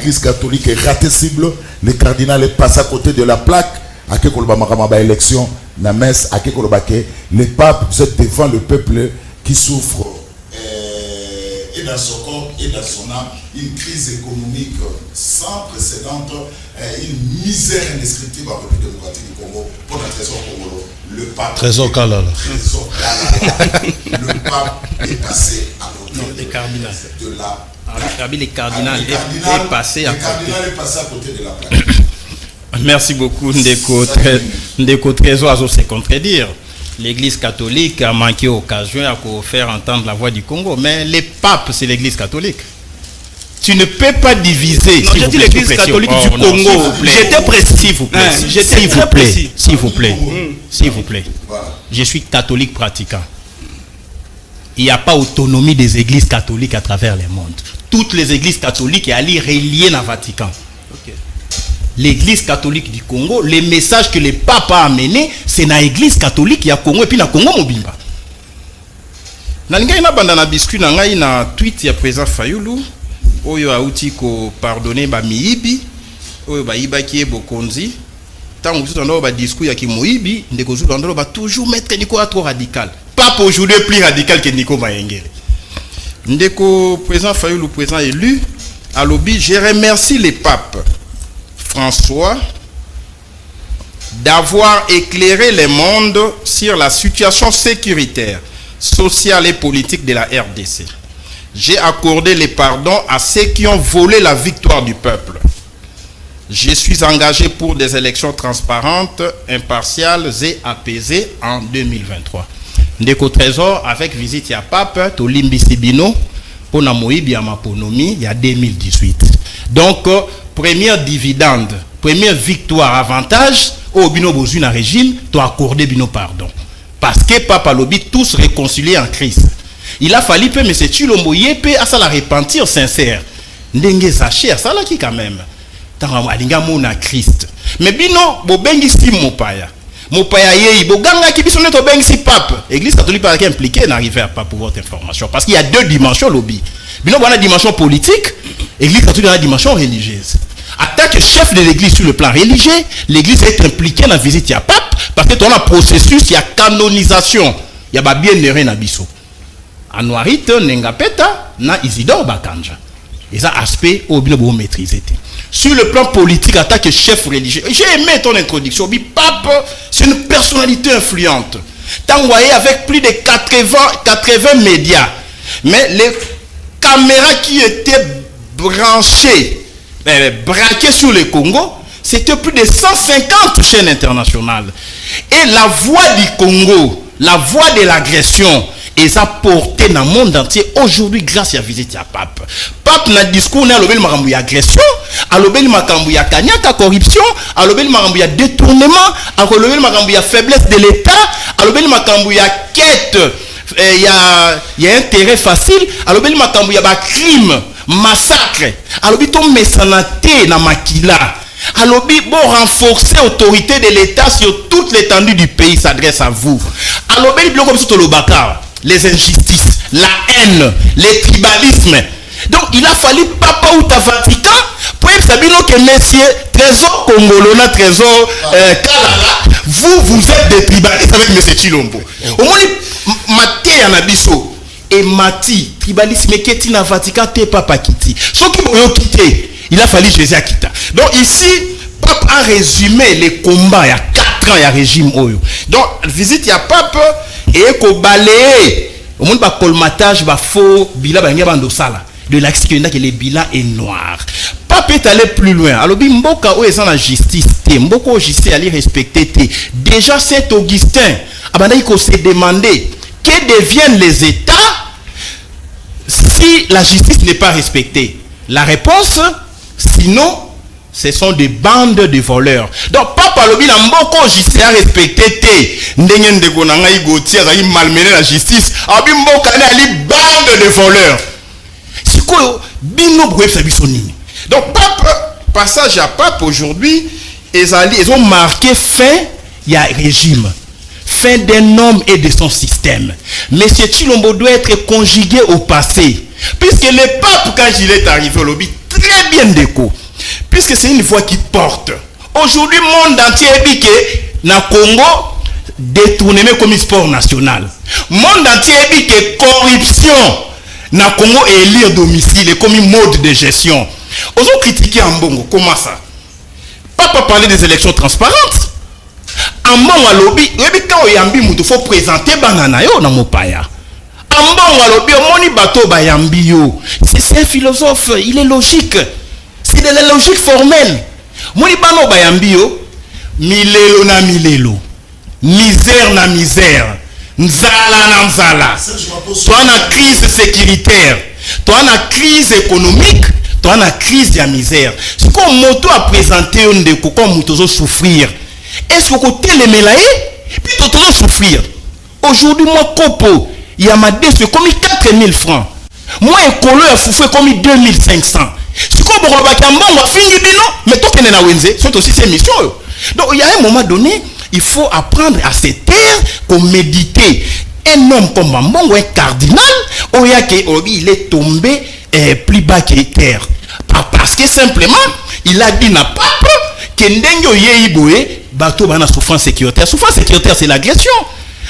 l'église catholique est ratée cible, le cardinal est passé à côté de la plaque, à qui kolba élection, la messe, à qui kolba le pape, vous êtes devant le peuple qui souffre et dans son corps et dans son âme, une crise économique sans précédent, une misère indescriptible en République démocratique du Congo pour le trésor congolais. Le pape. Trésor Kalala. Le pape est passé à côté. Non, les cardinals. De la. Les cardinals est passé à côté. Le cardinal est passé à côté de la plaque. Merci beaucoup, Ndeko Trésor, c'est contredire. L'Église catholique a manqué occasion à faire entendre la voix du Congo, mais les papes, c'est l'Église catholique. Tu ne peux pas diviser. Non, j'ai dit l'Église catholique du Congo. J'étais précis. S'il vous plaît. J'étais très précis. S'il vous plaît. S'il vous plaît. Je suis catholique pratiquant. Il n'y a pas autonomie des églises catholiques à travers le monde. Toutes les églises catholiques sont reliées dans le Vatican. L'église catholique du Congo, les messages que le pape a amenés, c'est dans l'église catholique il y a Congo et puis dans Congo Mobimba. Dans le biscuit, dans le tweet, il y a président Fayulu, oyo auti ko pardonner ba miibi, oyo ba iba ki bokonzi. Tant que vous avez discours ya ki moibi, ndeko zu ndolo ba toujours mettre Nico trop radical. Pape aujourd'hui plus radical que Nico Mayengele. Ndeko président Fayulu, président élu, à lobby, je remercie les papes François d'avoir éclairé le monde sur la situation sécuritaire, sociale et politique de la RDC. J'ai accordé les pardons à ceux qui ont volé la victoire du peuple. Je suis engagé pour des élections transparentes, impartiales et apaisées en 2023. Ndeko Trésor, avec visite à Pape, Tolimbi Sibino, pour la Moïbi à Maponomi, il y a 2018. Donc, première dividende, première victoire, avantage, au bino bozu na régime, tu accordé bino pardon. Parce que Papa Lobi, tous réconciliés en Christ. Il a fallu que M. Chilombo Yepe à ça la repentir sincère. Ndenge Zacher, ça là qui quand même. Tant alinga mona Christ. Mais bino, bo bengi si mopaya. Mopaya yei, bo ganga ki biso neto bengi si pape. Église catholique pas impliquée n'arrive à pas pour votre information. Parce qu'il y a deux dimensions lobby. Bino a une dimension politique, Église catholique a une dimension religieuse. En tant que chef de l'église sur le plan religieux, l'église est impliquée dans la visite à pape parce que dans le processus, il y a canonisation. Il y a bien neré na biso. Anuarite Nengapeta na Isidore Bakanja. Et ça aspect au bien vous maîtriser. Sur le plan politique, en tant que chef religieux, j'ai aimé ton introduction. Le pape, c'est une personnalité influente. T'as envoyé avec plus de 80 médias. Mais les caméras qui étaient branchées, braquées sur le Congo, c'était plus de 150 chaînes internationales. Et la voix du Congo, la voix de l'agression, et ça porté dans le monde entier aujourd'hui grâce à la visite à Pape. Pape n'a discours n'a l'obéli makambu ya agression, à l'obéli makambu ya kanyaka corruption, à l'obéli makambu ya détournement, à l'obéli makambu ya faiblesse de l'État, à l'obéli makambu ya quête, il y a intérêt facile, à l'obéli makambu ya crime, massacre, à l'obéli ton messanate na makila. Alors, bon, renforcer l'autorité de l'État sur toute l'étendue du pays s'adresse à vous. Alors, les injustices, la haine, les tribalismes. Donc, il a fallu papa ou ta Vatican pour savoir que messieurs, trésor congolais, trésor Kalala, vous êtes des tribalistes avec M. Chilombo. Au moins, Maté Anabiso et Mati, tribalisme qui est dans Vatican, t'es papa Kiti. Ceux qui m'ont quitté. Il a fallu Jésus à quitter. Donc ici, Pape a résumé les combats il y a 4 ans, il y a régime Oyo. Donc, visite il y a Pape et qu'on balaye. Au monde va colmatage, va faux, bilan, de l'axe que le bilan est noir. Pape est allé plus loin. Alors, Mboka, où est la justice? Mboka, justice, aller respecter. Déjà, Saint-Augustin, il faut se demander que deviennent les États si la justice n'est pas respectée. La réponse, sinon, ce sont des bandes de voleurs. Donc, Papa Lobi n'a pas justice à respecter. N'engen de Gonangaï Gauthier a malmené la justice. Abi Mboka n'a li bande de voleurs. C'est quoi? Bino bref sabisoni. Donc, Pape, passage à Pape aujourd'hui, ils ont marqué fin, il y a régime. Fin d'un homme et de son système. Monsieur Chilombo doit être conjugué au passé. Puisque le pape, quand il est arrivé au lobby, très bien Ndeko. Puisque c'est une voix qui porte. Aujourd'hui, le monde entier est dit que na Congo, détournement comme sport national. Le monde entier est dit que corruption na Congo est élire domicile comme un mode de gestion. Aux autres critiquer en Bongo, comment ça? Papa parler des élections transparentes. En Bongo lobby, quand il faut présenter banana yo na mopaya. En Bongo lobby, moni bateau bayambi yo. C'est un philosophe, il est logique. C'est de la logique formelle. Moni bano bayambi yo, milelo na milelo. Misère na misère. Nzala na nzala. Toi na crise sécuritaire. Toi na crise économique. Toi na crise de la misère. Ce qu'on moto a présenté on de comment moto souffrir. Est-ce que côté les mélaye puis tout souffrir. Aujourd'hui moi copo, il y a ma dette comme 4000 francs. Moi écolo a souffert comme 2500. Ce qu'on va bakamba fini bino mais toi kene na wenze, c'est aussi ces missions. Donc il y a un moment donné, il faut apprendre à se taire, comme méditer. Un homme comme Mbongo, un cardinal, il est tombé plus bas que terre. Parce que simplement, il a dit na pape que Ndengo Yeiboe, bateau bana souffrance sécuritaire. Souffrance sécuritaire, c'est l'agression.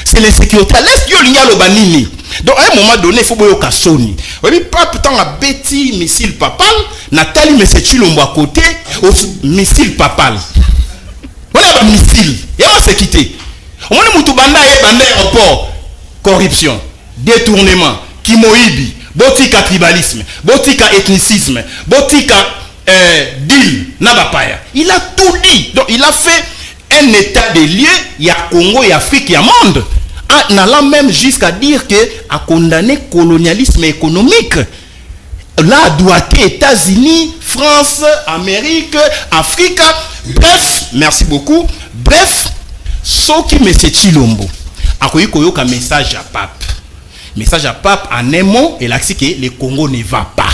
C'est l'insécurité. Laisse-le l'igno le banini. Donc à un moment donné, il faut boyo kasoni. Oui, pape tant a bêti missile papal, Nathalie mais c'est Chilombo à côté, missile papal. Voilà un missile. Et on s'est quitté. On est moutubanda et banda aéroport. Corruption, détournement, kimoïbi, botika tribalisme, botika ethnicisme, botika deal, nabapaya. Il a tout dit. Donc il a fait un état des lieux. Il y a Congo, il y a Afrique, il y a monde. En allant même jusqu'à dire que a condamné colonialisme économique. Là, doit être États-Unis, France, Amérique, Afrique. Bref, merci beaucoup. Bref, ce qui me c'est Chilombo. Akoyi koyoka message à pape. Message à pape en un mot, il a dit que le Congo ne va pas.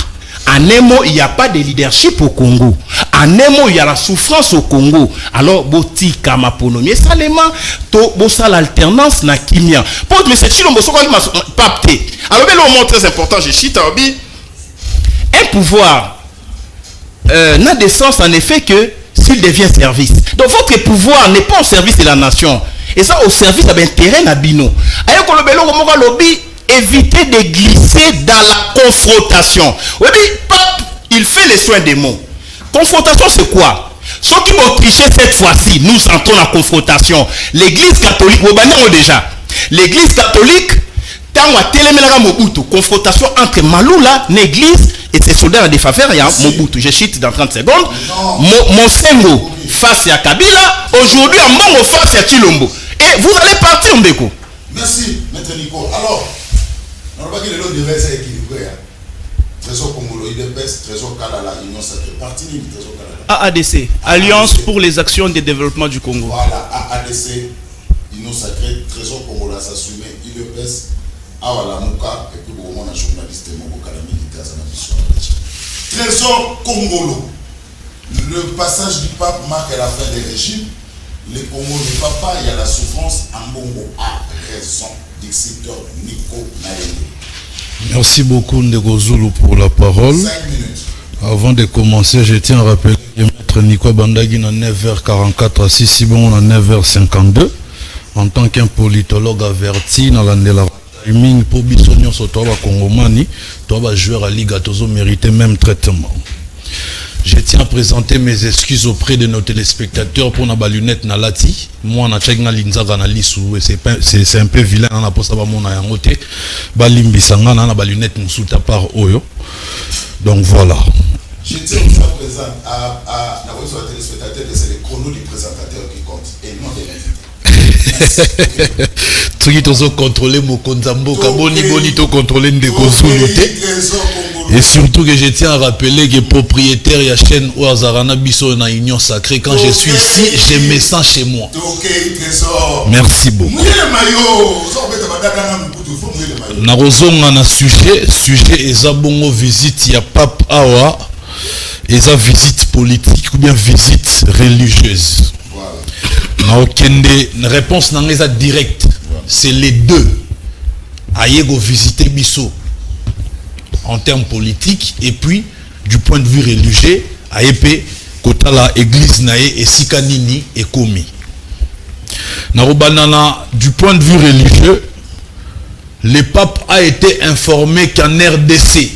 En un mot, il n'y a pas de leadership au Congo. En un mot, il y a la souffrance au Congo. Alors, botika maponomi. Seulement, to bossa l'alternance na kimia. Pour M. Chilombo, ce qu'on m'a pape. Alors, le mot très important, je cite un pouvoir n'a de sens en effet que s'il devient service. Donc, votre pouvoir n'est pas au service de la nation. Et ça, au service de l'intérêt nabino. Éviter de glisser dans la confrontation. Oui, pape, il fait les soins des mots. Confrontation, c'est quoi? Ceux qui vont tricher cette fois-ci, nous entrons en confrontation. L'église catholique, vous avez déjà. L'église catholique, tant à télémélaga Mobutu, confrontation entre Maloula, l'église, et ses soldats à des faveurs, il y a Mobutu. Je chute dans 30 secondes. Monsengo face à Kabila, aujourd'hui, à Mongo face à Chilombo. Et vous allez partir, Ndeko. Merci, Maître Nico. Alors, on va dire que le devait être équilibré. Trésor Congolo, IDPS, Trésor Kalala, Union Sacrée, parti libre, Trésor Kalala. AADC, Alliance pour les actions de développement du Congo. Voilà, AADC, Union Sacrée, Trésor Congolo, s'assumer, IDPS, Awala Mouka, et puis au moment un journaliste, Moko Kalami, qui était à sa mission. Trésor Congolo, le passage du pape marque la fin des régimes. Le Congo ne va pas, il y a la souffrance. Ambongo a raison. Dixiteur Nico Naël. Merci beaucoup Ndeko Zulu pour la parole. 5 minutes. Avant de commencer, je tiens à rappeler que Maître Nico Bandagi à 9h44 à Sissibon à 9h52. En tant qu'un politologue averti dans la timing pour Bissonio Sotoba Congomani, toi joueur à Liga Tozo mérité même traitement. Je tiens à présenter mes excuses auprès de nos téléspectateurs pour na lunette na lati. Moi na tchèque na linzaga na lisou et c'est un peu vilain na posa ba mona yango te. Ba limbisanga na lunette musuta par oyo. Donc voilà. Je tiens aussi à présenter à la voix sur les téléspectateurs que c'est le chrono du présentateur qui compte et non de l'invité. Tout qui contrôler mon konzambo kaboni to contrôler Ndeko Zulu te. Et surtout que je tiens à rappeler que propriétaire de la chaîne Ouazarana Bisso na Union Sacrée, quand je suis ici, je me sens chez moi. Merci beaucoup. Narozonga na sujet ezabongo visite ya pape awa, eza visite politique ou bien visite religieuse. Na okende réponse na eza directe. C'est les deux. Ayego visiter Bisso en termes politiques et puis du point de vue religieux, ayepe kota la église nae et sikanini et komi. Narobanana, du point de vue religieux, le pape a été informé qu'en RDC,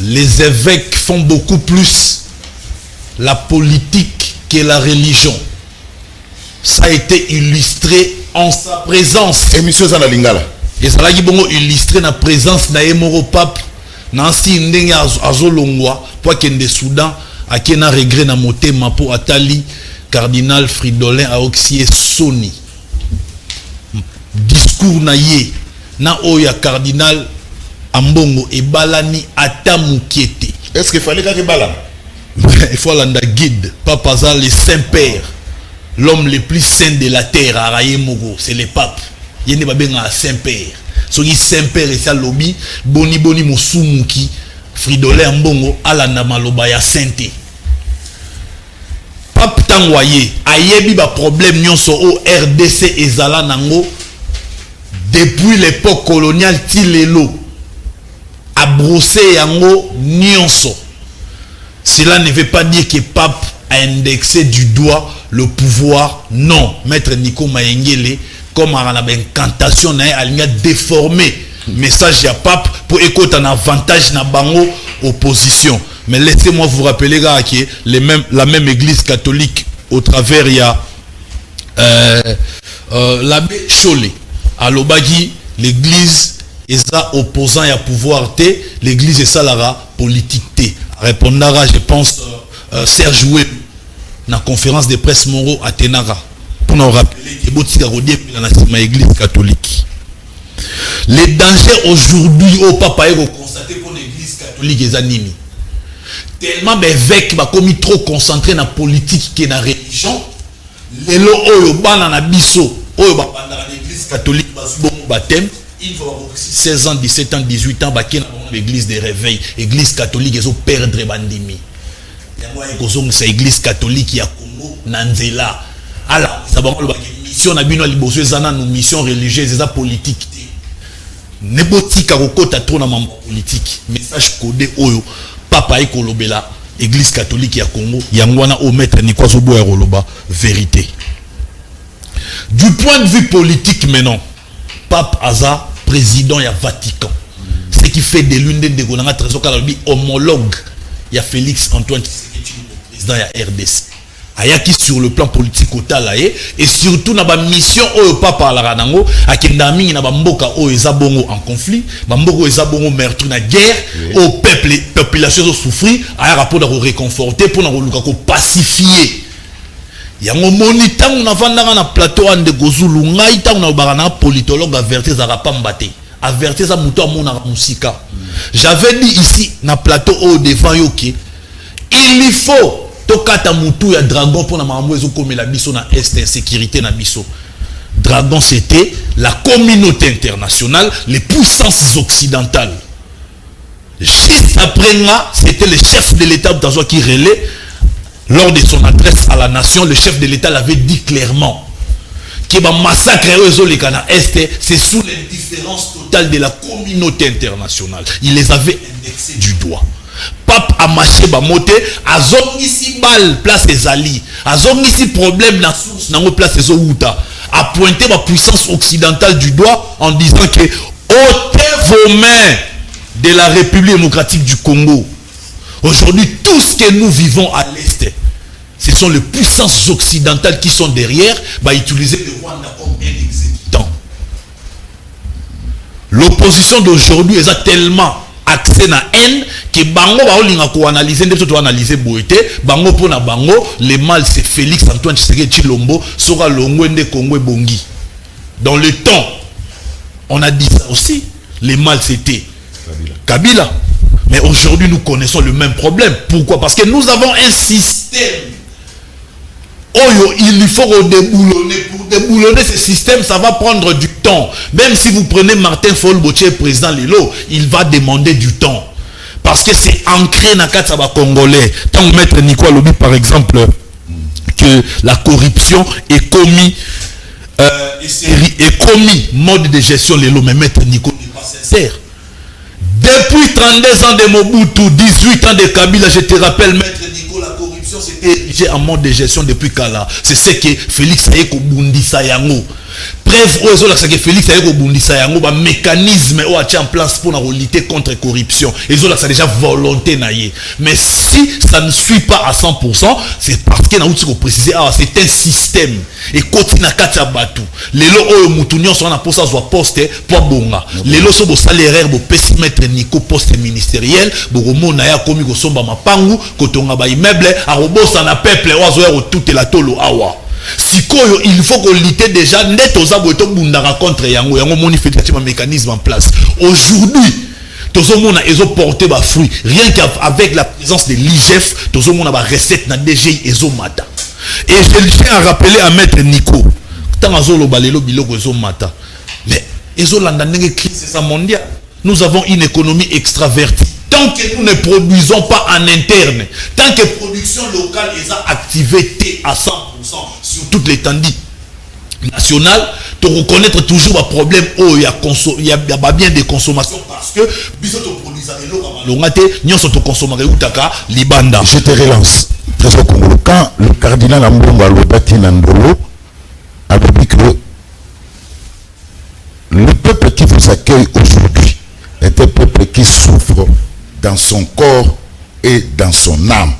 les évêques font beaucoup plus la politique que la religion. Ça a été illustré en sa présence. Émission ça na lingala. Et ça l'a illustré la présence d'Aemoro pape Nansi ndenge azolongwa pour kende Soudan akena regret na motema po atali cardinal Fridolin Aoxie Soni discours na ye na oya cardinal Ambongo et balani atamukiete. Est-ce qu'il fallait qu'il bala? Il faut l'anda guide Papa Zal le Saint-Père, l'homme le plus saint de la terre à Rayemogo, c'est le pape. Yene babenga Saint-Père. Soki Saint-Père et sa lobby boni mosumuki Fridolin Ambongo alanda maloba ya sainté. Pape tangwaye ayebi ba problème nyonso au RDC ezala nango depuis l'époque coloniale tilelo a brossé yango nyonso. Cela ne veut pas dire que pape a indexé du doigt le pouvoir. Non, maître Nico Mayengele comme à la incantation a déformé message à pape pour écouter un avantage na bango opposition. Mais laissez-moi vous rappeler gars que la même église catholique au travers il y a l'abbé Cholé à l'Obagi, l'église est opposant à pouvoir té, l'église est salara politique té. Répondra je pense Serge Oué dans la conférence de presse Moro à Tenara pour nous rappeler que Botika Rodier dans la église catholique. Les dangers aujourd'hui au papa est constaté pour l'église catholique et animi. Tellement d'évêques va commis trop concentré dans la politique que dans la religion. Les lots oyo bana na biso oyo ba pendant l'église catholique ba baptême. Il faut avoir 16 ans, 17 ans, 18 ans, dans l'église des réveils, l'église catholique, ils ont perdu bandimi. C'est l'église catholique qui a Congo, Nanzela. Alors, ça va être une mission, une mission religieuse, une politique. N'importe quoi trop dans la politique. Message codé, oyo, papa et kolobela, l'église catholique qui a Congo, yangwana au maître Nikwazobo et Roloba, vérité. Du point de vue politique maintenant, Pape Aza, président du Vatican. Ce qui fait de l'une des Gonanga Trésor homologue. Il y a Félix Antoine Tshisekedi, président de la RDC. Ayaki sur le plan politique au Talaye et surtout dans la mission au Papa Alaranango, à Kendami na bamboka au Ezabongo en conflit, bamboka Ezabongo meurtre na guerre, au peuple, population souffrir, à un rapport de réconforter pour nous pacifier. Yango monita on avanda na plateau ande gozulu ngai ta on barana politologue averti za rapambate averti za muto amona musika. J'avais dit ici na plateau au devant yoke il faut tokata mutu ya dragon pour na mamwezo comme la biso na est insécurité na biso. Dragon c'était la communauté internationale, les puissances occidentales. Juste après là, c'était le chef de l'État qui relais. Lors de son adresse à la nation, le chef de l'État l'avait dit clairement que le massacre Est, c'est sous l'indifférence totale de la communauté internationale. Il les avait indexés du doigt. Pape a marché bamote, a zongi mal place des alliés, a zongi problème dans source dans place des outa, a pointé la puissance occidentale du doigt en disant que ôtez vos mains de la République démocratique du Congo. Aujourd'hui, tout ce que nous vivons à l'Est, ce sont les puissances occidentales qui sont derrière, utiliser le Rwanda comme un exécutant. L'opposition d'aujourd'hui est tellement axée na haine que bango ba analyser bango pona bango le mal c'est Félix Antoine Tshisekedi Tshilombo sera longwende Congo Bongi. Dans le temps, on a dit ça aussi, le mal c'était Kabila. Mais aujourd'hui, nous connaissons le même problème. Pourquoi? Parce que nous avons un système. Oh, il faut déboulonner. Pour déboulonner ce système, ça va prendre du temps. Même si vous prenez Martin Fayulu, président Lelo, il va demander du temps. Parce que c'est ancré dans le cadre congolais. Tant que maître Nicolas Lobi, par exemple, que la corruption est commis, mode de gestion Lelo, mais maître Nicolas n'est pas sincère. Depuis 32 ans de Mobutu, 18 ans de Kabila, je te rappelle, maître Nico, la corruption c'était érigé en mode de gestion depuis Kala. C'est ce que Félix Ayeko Bundisa Yango. Bref, c'est que Félix Ayeko Bundisa Yango, un mécanisme ou a en place pour lutter contre la corruption. Et ça déjà volonté naïe. Mais si ça ne suit pas à 100%, c'est parce que nous avons précisé, c'est un système. Et continue à Katabatu. Les lots Moutunion sont en poste à poste pour bonga. Les lots sont au salaire, au pessimètre Nico poste ministériel, Boromo Naya Komi Gosomba Mapangu, Kotonga ba immeuble, à Robos en a peuple, oiseau tout et la tolo awa. Si il faut qu'on lutte déjà net aux aboutons bundara contre yango yango manifestation un mécanisme en place. Aujourd'hui, tout le monde a porté bas fruit. Rien qu'avec la présence de l'IGF, tout le monde a recette na DG ezo mata. Et je tiens à rappeler à maître Nico, tant azolo balelo biloko ezo mata. Mais ezo landandenge crise mondiale. Nous avons une économie extravertie. Tant que nous ne produisons pas en interne, tant que la production locale est activée à 100% sur toute l'étendue nationale, tu reconnaître toujours un problème où il y a bien de consommation parce que je te relance. Quand le cardinal Ambongo Alobati Nandolo avait dit que le peuple qui vous accueille aujourd'hui est un peuple qui souffre dans son corps et dans son âme,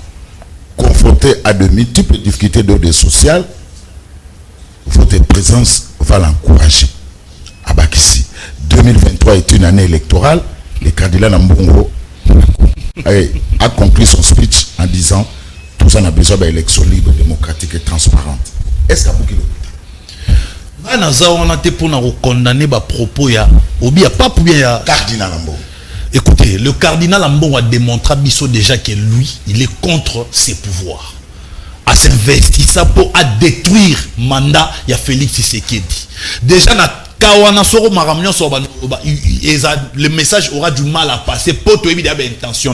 confronté à de multiples difficultés d'ordre social, votre présence va l'encourager. Abakissi, 2023 est une année électorale. Le cardinal Ambongo a conclu son speech en disant tout ça, on a besoin d'une élection libre, démocratique et transparente. Est-ce qu'il y a beaucoup de cardinal Ambongo? Écoutez, le cardinal Ambongo a démontré à Bisso déjà que lui, il est contre ses pouvoirs. À s'investir ça pour détruire le mandat de Félix Tshisekedi. Déjà, le message aura du mal à passer pour tout évidemment intention.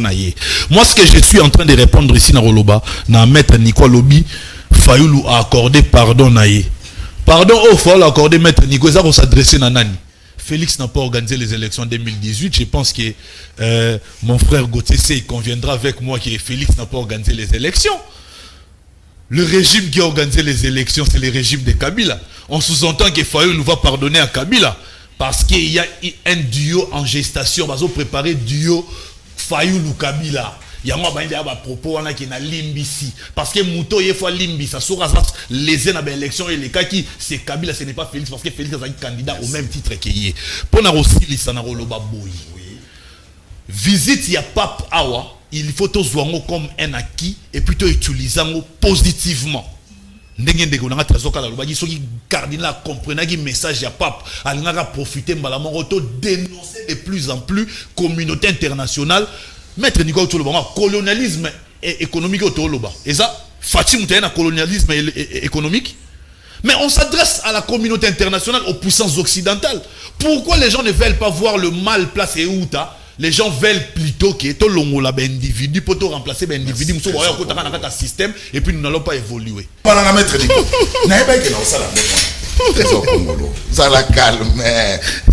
Moi, ce que je suis en train de répondre ici dans Roloba, dans maître Nico Lobi, Fayoulou a accordé pardon. Pardon, il faut accorder maître Nico, ça va s'adresser à Nani. Félix n'a pas organisé les élections en 2018. Je pense que mon frère Gauthier il conviendra avec moi que Félix n'a pas organisé les élections. Le régime qui a organisé les élections, c'est le régime de Kabila. On sous-entend que Fayoulou va pardonner à Kabila parce qu'il y a un duo en gestation. On va préparer duo Fayoulou-Kabila. Il y a un propos qui est limbisi parce que Mouto il faut limbi ça sera les élections et les cas qui c'est Kabila, ce n'est pas Félix parce que Félix est un candidat au même titre qu'il est. Pour na aussi lisanaroloba boy. Visite il y a pape awa, il faut tout voir comme un acquis et plutôt utiliser positivement. Ndenge ndeko na trazoka la loba so ki cardinal comprenait que message ya pape alingaka profiter mbala mongo dénoncer de plus en plus communauté internationale. Maître Nico Toloba, colonialisme économique au Toloba. Et ça, Fatim Moutaïna, colonialisme économique. Mais on s'adresse à la communauté internationale, aux puissances occidentales. Pourquoi les gens ne veulent pas voir le mal placé où les gens veulent plutôt que tout le monde individu pour remplacer l'individu. Nous sommes un système et puis nous n'allons pas évoluer. Voilà, Maître Nico. Trésor Congolo. Ça la calme.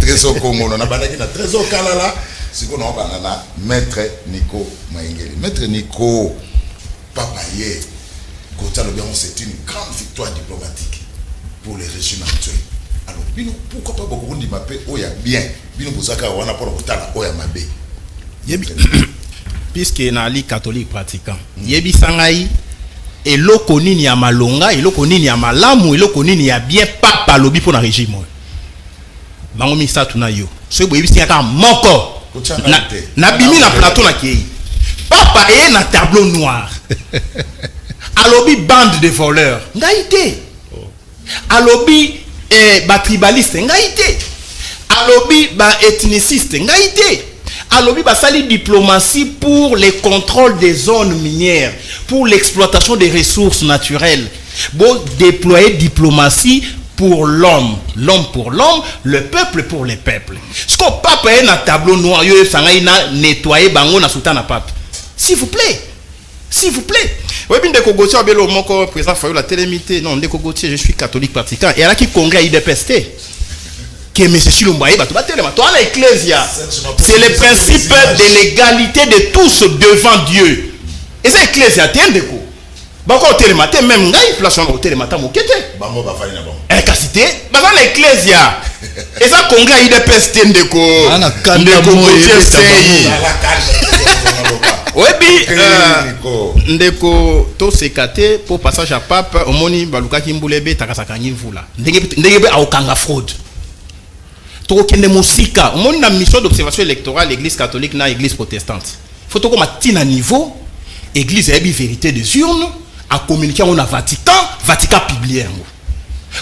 Trésor Congolo. On a trésor Kalala. Si on a Maître Nico Maingeli. Maître Nico, papa hier, c'est une grande victoire diplomatique pour les régimes actuels. Alors, pourquoi pas beaucoup de m'appeler Oya bien, Bino Bouzaka, on a pas le Oya Mabé. Puisque les catholiques pratiquants, Yebi Sangaï, et l'okoni ni a malonga, et l'okoni ni a malamu, et l'okoni ni a bien papa lobby pour le régime. Bangomi Satuna yo. Ce que vous avez dit, moko. Na bimi na plateau na kei. Papa est na tableau noir. Alobi bande de voleurs. Ngaïté. Alobi ba tribaliste. Ngaïté. Alobi ba ethniciste. Ngaïté. Alobi ba sali diplomatie pour le contrôle des zones minières, pour l'exploitation des ressources naturelles. Bon déployer diplomatie pour l'homme, l'homme pour l'homme, le peuple pour les peuples. Ce que papa est dans le tableau noir, il a nettoyé bango na sultan na pape. S'il vous plaît. S'il vous plaît. Oui, bien de Kogotier, mon président Fayoulou la télémité. Non, de Kogotier, je suis catholique pratiquant. Et là qui congrès IDPST. que M. Chilombo aye bato batelema to ana ecclesia. C'est le principe de l'égalité de tous devant Dieu. Et c'est ecclesia tendeko. Bako telema te même ngai place on telema ta mokete. Bango ba fanya bon. Kasité bana l'ecclesia. Et ça congrès IDPS tendeko. Ana kanda mo Webi ndeko to sekate pour passage à pape omoni baluka kimbulebe takasaka nyivula ndenge be aokanga fraude to kende musika omoni na mission d'observation électorale l'église catholique na église protestante faut to koma tina niveau église ebi vérité des urnes a communiquer on a Vatican publié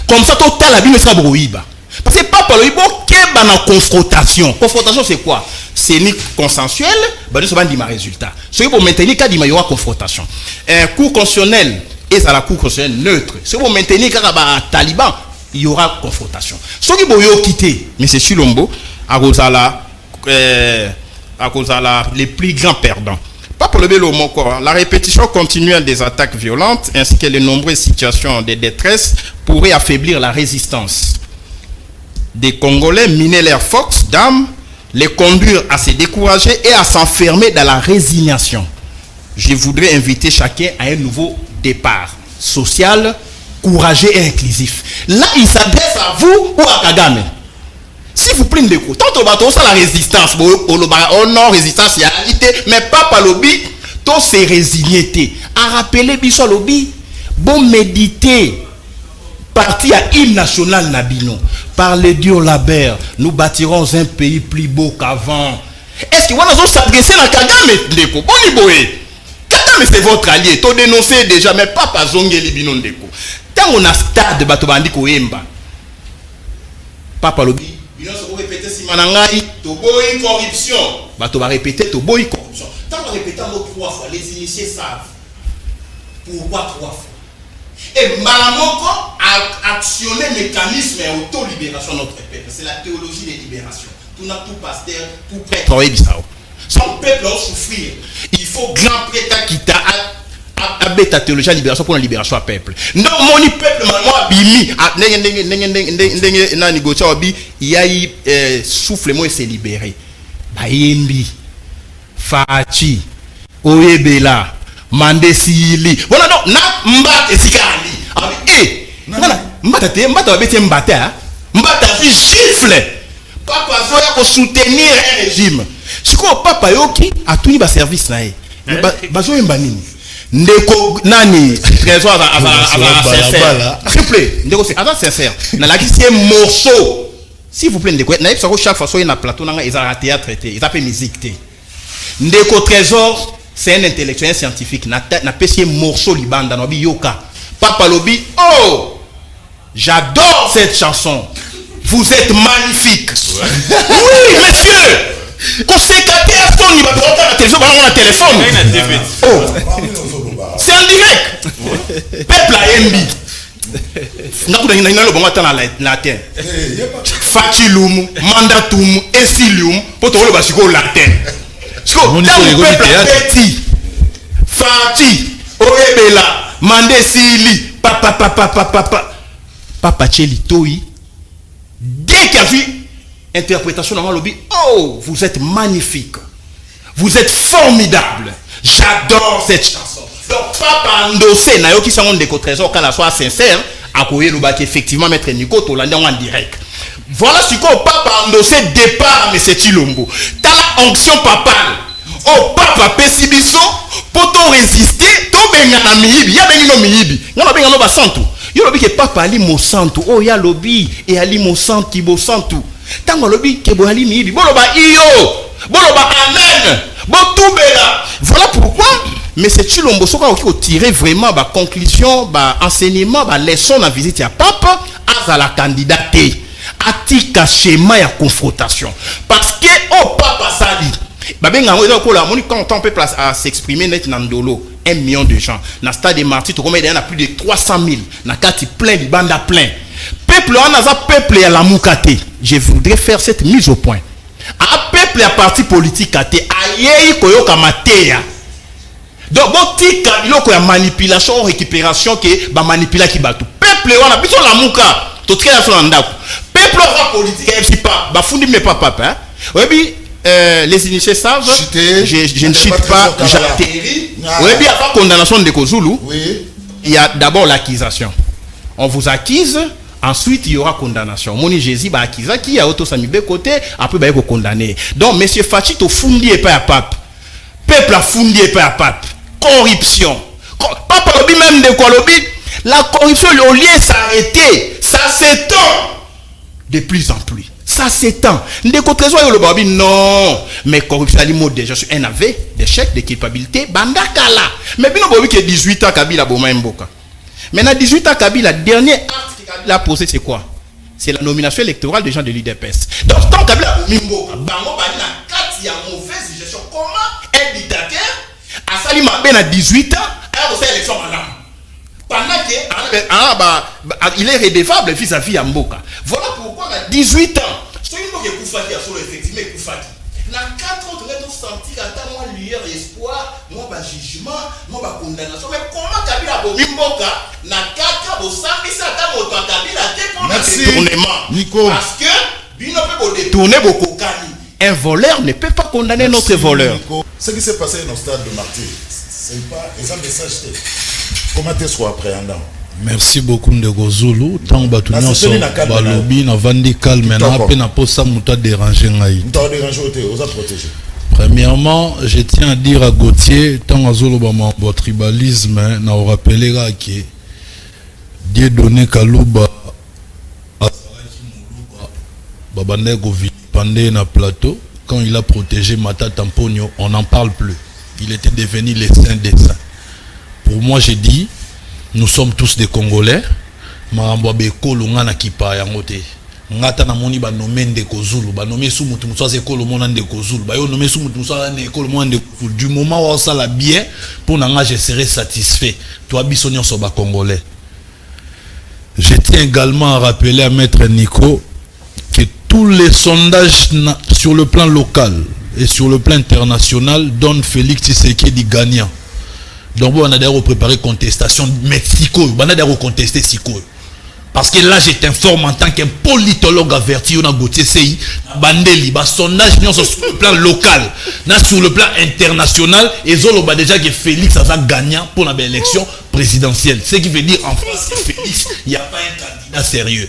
comme ça to tala bino sa broyiba parce que pape lo ibo keba na confrontation c'est quoi? C'est ni consensuel, bah nous sommes dit ma résultat. Ce qui pour maintenir qu'il y aura confrontation. Un cours constitutionnel et ça la cour constitutionnelle neutre. Ce qui pour maintenir qu'il y aura taliban, il y aura confrontation. Ce qui pour y quitter, M. Chilombo, à cause les plus grands perdants. Pas pour le vélo mon corps. La répétition continuelle des attaques violentes ainsi que les nombreuses situations de détresse pourraient affaiblir la résistance des Congolais, miner leur force d'âme, les conduire à se décourager et à s'enfermer dans la résignation. Je voudrais inviter chacun à un nouveau départ social, courageux et inclusif. Là, il s'adresse à vous ou à Kagame. Si vous prenez des coups, tant que bateau, ça la résistance, oh non, résistance, il y a réalité, mais pas par lobby, tout c'est résigné. À rappeler, biso lobby, bon méditer. Parti à hymne national Nabino. Par le Dieu labeur, nous bâtirons un pays plus beau qu'avant. Est-ce que vous allez s'adresser à Kagame Ndeko? Boni boé. Kagame c'est votre allié. Tu dénoncé déjà, mais pas par Zongeli Bino Ndeko. Tant on a stade Batobandi Koemba. Papa Lobi. Bino se répéter si manangai, Toboy corruption. Bato va répéter Toboy corruption. Tant on répète un mot 3 fois, les initiés savent. Pourquoi 3 fois? Et Malamoko a actionné le mécanisme auto-libération de notre peuple. C'est la théologie de libération. Tout n'a tout pasteur, tout prêtre. Son peuple va souffrir. Il faut grand prêtre qui t'a abbé ta théologie de libération pour la libération à peuple. Non, mon peuple, moi, bimi, il y a eu souffle, moi, c'est libéré. Bayembi, Fachi, Oyebela. Mandesili. Voilà donc na mbate sikali. Voilà mbate babete mbate mbate gifle. Papa zoya ko soutenir un régime. Siko papa yoki atuni ba service na ye. Bazo yemba nini? Ndeko nani trésor à sincère. S'il vous plaît, ndeko c'est à sincère. Na la qui c'est morceau. S'il vous plaît ndeko na yebsa ko chaque fois so na plateau na ezara théâtre té, ils appellent musique té. Ndeko trésor c'est un intellectuel scientifique. N'a pas morceau libanda no bi yoka. Papa Lobi, oh, j'adore cette chanson. Vous êtes magnifique. Oui, monsieur. Conséquentaire, il va prendre la télévision, la téléphone. Oh, c'est en direct. Peuple à Mbi. Latin. Fatilum, mandatum, esilium, pour tout le basico latin. Petit, Fati, Oebela, Mandesili, Papa Tcheli Toi. Dès qu'il a vu interprétation dans le lobby, oh, vous êtes magnifique, vous êtes formidable, j'adore cette chanson. Donc, Papa Ndosé, Nayo qui s'en de trésor, quand la soit sincère, à quoi le bac effectivement mettre Nico Tolanda en direct. Voilà ce qu'on papa endossé départ mais c'est Chilombo. T'as la onction papale. Oh papa pesibiso pour to résister, to benga na mihibi, ya bengi no mihibi. Ngana benga no basantu. Yo lobi ke papa ali mo santu. Oh ya lobi et ali mo santi bo santu. Tango lobi ke bo ali mihibi. Bolo ba iyo. Bolo ba amen. Bo tubela. Voilà pourquoi mais c'est Chilombo soka qui tirer vraiment ba conclusion, ba enseignement, ba leçon na visite à papa à la candidaté. Atika schéma ya confrontation parce que oh papa sali babenga ngo ko la moni quand on peut place à s'exprimer net nandolo 1 million de gens na stade de Martyrs to comme il y en a plus de 300 000 na kati plein di banda plein peuple on a ça peuple ya la mukate. Je voudrais faire cette mise au point à peuple ya parti politique até ayei koyoka mateya donc bon tika biloko ya manipulation récupération que ba manipula ki batu peuple on a biso la muka to tika ya so ndako. peuple aura politique et puis pas bafundi mais pas papa. Oui puis les initiés savent. Je ne chute pas, j'atterris. Oui bien avant condamnation de Kozulu. Oui. Il y a d'abord l'accusation. On vous accuse, ensuite il y aura condamnation. Moni Jésus va accuser qui a auto samibe côté, après il va condamner. Donc monsieur Fachi to fundi et pas à pape. Peuple a fundi et pas à pape. Corruption. Papa lobi même de quoi lobi. La corruption au lieu de s'arrêter, ça s'étend de plus en plus. Ça s'étend. Ndeko trésor le babi non, mais corruption ali mot déjà sur un aveu d'échec de culpabilité bandakala. Mais bino bobi que 18 ans Kabila boma mboka. Maintenant 18 ans Kabila dernier acte que Kabila a posé c'est quoi? C'est la nomination électorale des gens de l'UDPS. Donc tant Kabila mboka bango bani na kati ya mauvaise gestion comment un dictateur a sali mabe na 18 ans a fait élection madame. Pendant que il est redevable vis-à-vis de Mboka. Voilà pourquoi à 18 ans, c'est une fois que Koufaki a solo effectivement Koufaki. Dans 4 autres, on a senti qu'à moi lueur espoir, moi bas jugement, moi bas condamnation. Mais comment Kabila a bomi Mboka dans 4 ans, au samedi, ça a monté Kabila merci détournement. Nico. Parce que Bino peut détourner beaucoup Kani. Un voleur ne peut pas condamner notre voleur. Nico. Ce qui s'est passé dans le stade de Martyr, c'est pas un message. Comment tu es appréhendant? Merci beaucoup Ndeko Zulu. Tant batu nyonso balobi na vandi calme na pe na posa muta déranger ngai. Muta déranger ote, oza protéger. Premièrement, je tiens à dire à Gauthier tant azolo ba mambo tribalisme na rappeler que Dieu donné Kaluba asalaki muluba babande ko vilipande na plateau quand il a protégé Mata Tamponio, on n'en parle plus. Il était devenu le saint des saints. Pour moi, j'ai dit, nous sommes tous des Congolais. Marambo bekolo ngana kipa yango te. Ngata na moni ba nomé Ndeko Zulu, ba nomé sou mutu mutu za ekolo mona Ndeko Zulu, ba yo nomé sou mutu mutu za ekolo mona Ndeko Zulu. Du moment où ça la bien, pour nga je serai satisfait. Toi biso nyonso ba Congolais. Je tiens également à rappeler à Maître Nico que tous les sondages sur le plan local et sur le plan international donnent Félix Tshisekedi gagnant. Donc on a d'ailleurs préparé contestation Mexico, on a d'ailleurs contesté Siko. Parce que là je t'informe en tant qu'un politologue averti, on a Gauthier CI, Bandeli, bah sondage sur le plan local, sur le plan international, et Zolo bah déjà que Félix a gagnant pour l'élection présidentielle. Ce qui veut dire en France que Félix, il n'y a pas un candidat sérieux.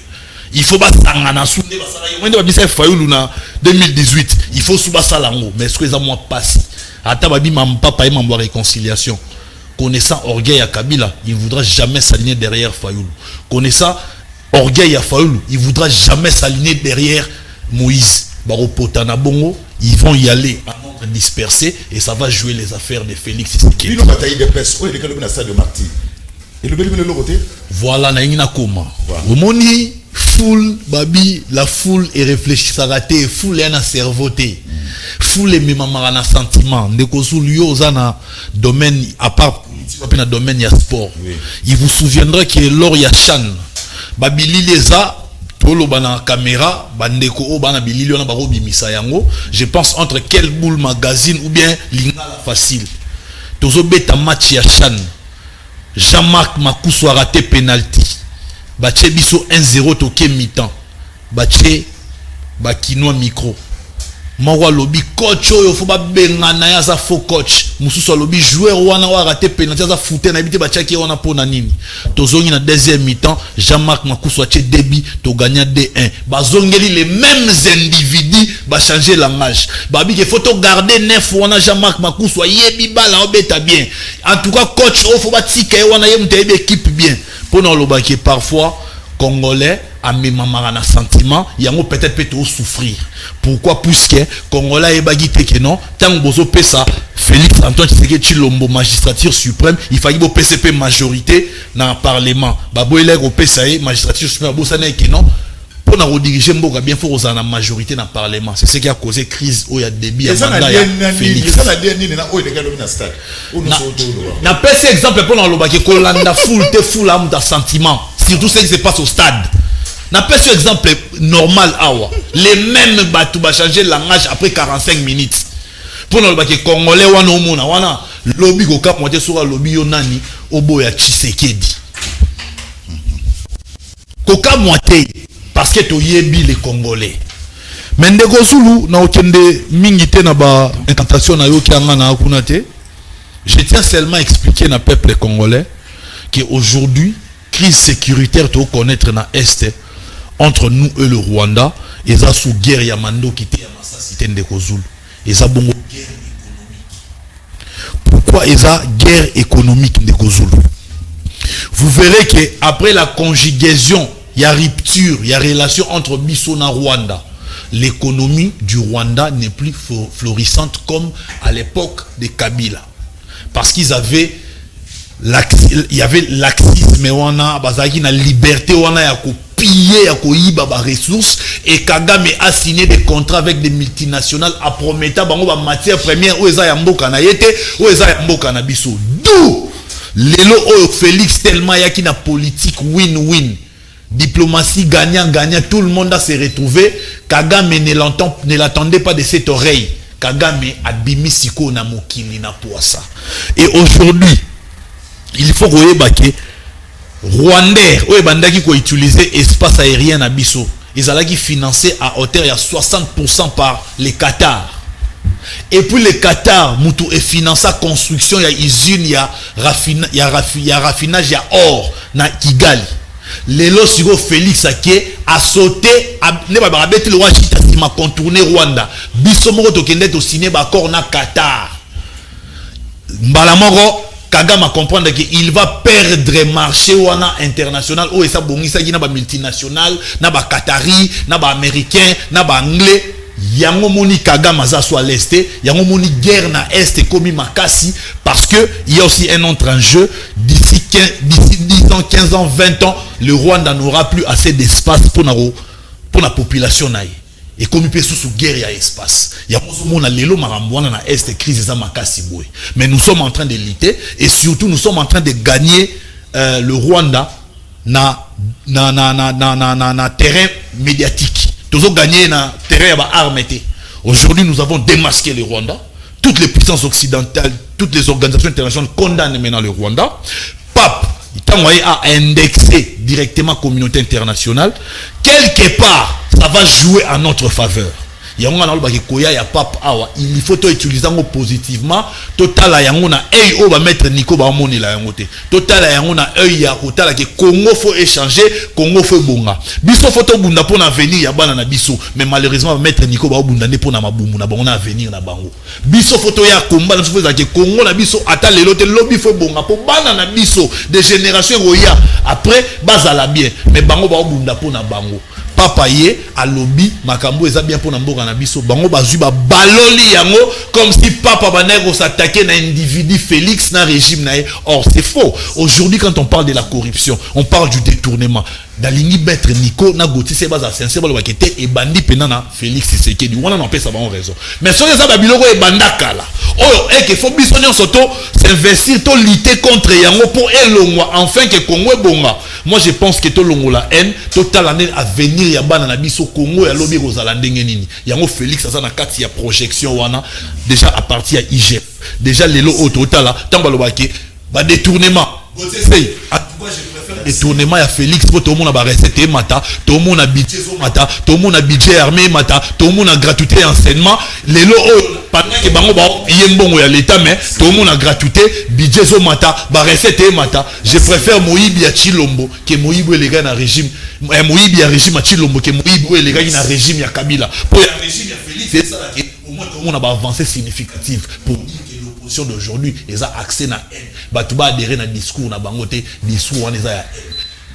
Il faut pas s'angana sous les basara. 2018, il faut sous basalango, mais est-ce que ça moi passé? Atababi mam papa et mam réconciliation. Connaissant orgueil à Kabila, il ne voudra jamais s'aligner derrière Fayoulou. Connaissant orgueil à Fayoulou, il ne voudra jamais s'aligner derrière Moïse. Baropotana Bongo, ils vont y aller à nombre dispersé et ça va jouer les affaires de Félix Tshisekedi. Il a bataillé des pèses. Oui, il est le stade de Martyr. Et le bel de l'autre côté. Voilà, na ingina koma. Au moni foule babi, la foule est réfléchissaraté, foule est un cerveauté. Foule est même un sentiment. Ndeko Zulu yo zana domaine à part dans le domaine ya sport. Oui. Il vous souviendra que lors ya Chan, babili leza tolo bana caméra, bandeko o bana bilili on a barobi misayango. Je pense entre quel boule magazine ou bien Lingala facile. Tozo beta match ya Chan. Jean-Marc Makusu a raté penalty. Bache biso 1-0 toke mi-temps. Bache bakinoa micro. Mawa lobi coach oyo faut ba bengana ya za faux coach. Mususu lobi joueur wana wa raté penalty za fouté na bité bacha ki wana pona nini. Tozongi na deuxième mi-temps, Jean-Marc Makusu a che débit to gagner 2-1. Bazongeli les mêmes individus ba changer langage. Babi que faut to garder 9 wana Jean-Marc Makusu yebi bala obeta bien. En tout cas coach o faut ba tika wana yem te équipe bien. Pour nous loba que parfois Congolais a même un sentiment, il y a peut-être peut souffrir. Pourquoi? Puisque Congolais est bagité que non, tant que vous avez ça, Félix Antoine Tshisekedi Tshilombo magistrature suprême, il fallait que PCP majorité dans le parlement. Babo il est au PCA magistrature suprême, vous savez que non. Pour nous rediriger, il bien faut la majorité dans le parlement. C'est ce qui a causé crise où il y a débit à mandat Félix. Na pèse exemple pour nous le que Kolanda foule te foule à mon sentiment. Surtout ce qui se passe au stade. Na pèse exemple normal awa. Les mêmes bateaux va changer le langage après 45 minutes. Pour nous le que Congolais wana omona wana lobby ko cap monter sur lobby yo nani obo ya Tshisekedi. Koka moité parce que toyebi les Congolais. Mais ndeko Zulu na okende mingite na ba incantation na yo kianga na akunate. Je tiens seulement à expliquer na peuple congolais que aujourd'hui crise sécuritaire to connaître na est entre nous et le Rwanda, et ça sous guerre ya mando qui était à Massacité ndeko Zulu. Et ça bongo guerre économique. Pourquoi et ça guerre économique ndeko Zulu? Vous verrez que après la conjugaison, il y a rupture, il y a relation entre Bisso et Rwanda. L'économie du Rwanda n'est plus florissante comme à l'époque de Kabila. Parce qu'ils avaient il y avait laxisme, la liberté, on a piller, à ressources, et Kagame a signé des contrats avec des multinationales à promettre la matière première où ils ont mboka na yete, où ils ont mboka na biso. D'où Lelo Félix tellement y a qui na politique win-win. Diplomatie gagnant-gagnant, tout le monde a se retrouvé. Kagame ne l'attendait pas de cette oreille. Kagame a bimisiko na mokili na poisa. Et aujourd'hui, il faut que Rwandais, qui ont utilisé espace aérien na biso, ils allaient financer à hauteur de 60% par les Qatar. Et puis le Qatar, Moutou est financé la construction, il y a usine, il y a raffinage, il y a or na Kigali. Lelo Sigo Félix a sauté, ne va pas le roi Chita qui m'a contourné Rwanda. Bisomoro tokende to signé d'accord na Qatar. Mbalamoro Kagame a comprendre qu'il va perdre marché wana international ou esa bongisa na ba multinational, na ba Qatari, na ba américain, na ba anglais. Yango moni Kagame za soit l'est, yango moni guerre na est comme makasi parce que il y a aussi un autre enjeu d'ici 10 ans, 15 ans, 20 ans, le Rwanda n'aura plus assez d'espace pour la population naïe. Et comme il peut sous guerre, il y a espace. Il y a mon lelo marambouana na est crise za makasi boy. Mais nous sommes en train de lutter et surtout nous sommes en train de gagner le Rwanda na terrain médiatique. Nous avons gagné dans le terrain armé. Aujourd'hui, nous avons démasqué le Rwanda. Toutes les puissances occidentales, toutes les organisations internationales condamnent maintenant le Rwanda. Pape, il a indexé directement la communauté internationale. Quelque part, ça va jouer en notre faveur. Il faut utiliser positivement. Total a yangona œil au va mettre Nico ba moni la yangote. Total a yangona œil ya total que Congo faut échanger, Congo faut bonga. Biso photo bunda pour avenir ya bana na biso, mais malheureusement va mettre Nico ba bunda ne pour na mabumu na bango avenir na bango. Biso photo ya combat na faut que Congo na biso ata lelo te lobby faut bonga pour bana na biso de génération roya après bazala bien, mais bango ba bunda pour na bango. Papa yé à lobby makambo eza bien pour na mboka na biso bango bazui ba baloli yango comme si papa banego s'attaquer na individu Félix na régime na. Or c'est faux. Aujourd'hui quand on parle de la corruption, on parle du détournement. Dalingi Maître Nico na goti c'est base sincère ba bakete et bandi penana Félix Tshisekedi wana na pesa ba raison. Mais so eza ba biloko e bandakala. Oh et que faut bisonner soto s'investir to lutter contre yango pour elongwa enfin que Congo est bonga. Moi je pense que to longo la haine total année à venir ya bana na biso Congo ya lobi rozala ndenge nini. Yango Félix asa na kati ya projection wana déjà à partir ya IGF. Déjà lelo au total là tamba lobaki ba détournement. Gotsei détournement à Félix pour tout le monde a recette mata, tout le monde a budget mata, tout le monde a budget armé mata, tout le monde a gratuité enseignement. Les lots pendant que bango ba yembongo ya l'état mais tout le monde a gratuité budget mata, ba recette mata. Je préfère Moïbi à Chilombo que Moïbi les gars dans régime Moïbi à régime à Chilombo que Moïbi les gars dans régime ya Kabila. Pour le régime ya Félix c'est ça que au moins tout le monde a avancé significative pour dire que l'opposition d'aujourd'hui ils ont accès na haine. Batuba adhérer na discours na bangote discours on les a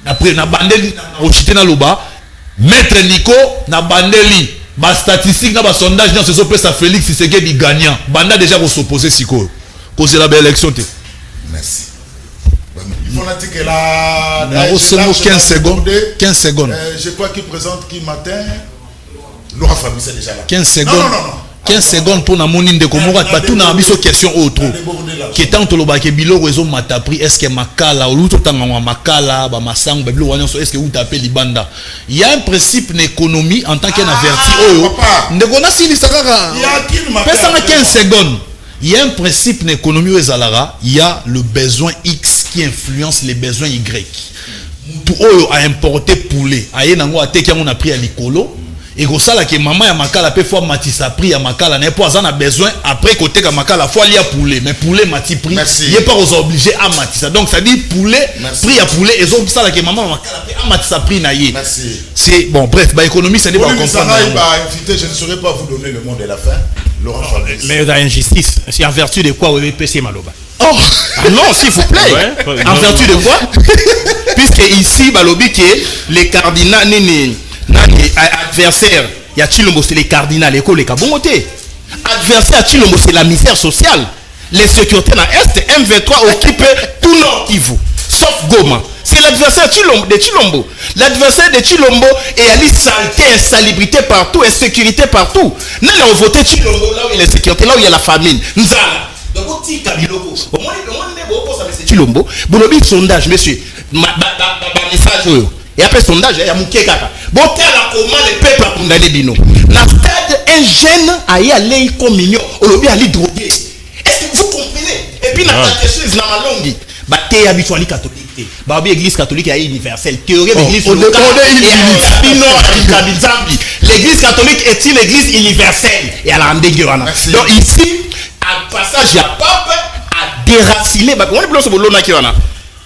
après na bandeli na ochité na loba Maître Nico na bandeli ba statistique na ba sondage dans ce so pesa Félix Tshisekedi gagnant banda déjà pour s'opposer siko cause la belle élection. Merci. Il faut noter que là 15 secondes 15 secondes je crois qu'il présente qui matin Laura Fabrice déjà là 15 secondes non. 15 secondes pour na moni ndeko moka tout na biso question autre qui tant to loba ke biloko ezo mata pri est-ce que makala ou tout tanga makala ba masango ba bilo wanyo est-ce que ou taper libanda il y a un principe d'économie en tant qu'un averti ndeko na sili sakaka pesa na 15 secondes il y a un principe d'économie aux alara il y a le besoin X qui influence les besoins Y mutu oyo a importé poulet aye nango ateki yango na prix ya likolo et ko sala ke maman ya makala pe fois matisa prix ya makala na po azana besoin après côté ka makala fois lia poulet mais poulet mati prix il est pas obligé à matisa donc ça dit poulet prix ya poulet et zo sala ke maman makala pe a matisa prix na ye c'est bon bref ba économie ça dit pas comprendre je ne saurais pas vous donner le mot de la fin Laurent Fabrice. Mais la injustice c'est en vertu de quoi vous PC Maloba. Oh non, s'il vous plaît. En vertu de quoi? Puisque ici, Balobi, que les cardinaux, adversaires, il y a Chilombo, c'est les cardinaux, l'école, les cabongotés. Adversaire à Chilombo, c'est la misère sociale. Les sécurités dans l'Est, M23 occupe tout Nord Kivu, sauf Goma. C'est l'adversaire de Chilombo. L'adversaire de Chilombo est à saleté, insalubrité partout, insécurité partout. Nous avons voté Chilombo là où il y a la sécurité, là où il y a la famine. Nzala. Donc, au Chilombo, Bolobi sondage, monsieur. Message. Et après sondage, il y a Mouké Kaka. Bon, comment le peuple a condamné Bino. La stade, un jeune a y allé comme mignon. Olobi a drogué. Est-ce que vous comprenez? Et puis, la question est dans ma langue. Bâté habituellement catholique. Babi église catholique est universelle. Théorie de l'église l'église catholique est une église universelle. Et elle a un dégueulasse. Donc ici, à passage, il y a pape à déraciner. On est plus sur le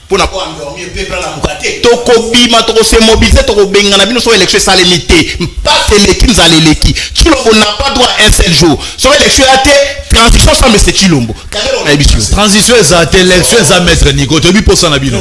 pour n'avoir endormi le peuple à Moukate. Toko bima, toko se mobiliser, toko benga, n'a sur élection salémité. Pas l'élection zaléleki. Chilombo n'a pas droit à un seul jour. Sur élection à transition sans M. Chilombo. Transition à élection à maître Nico. Tu as vu pour ça, Nabino.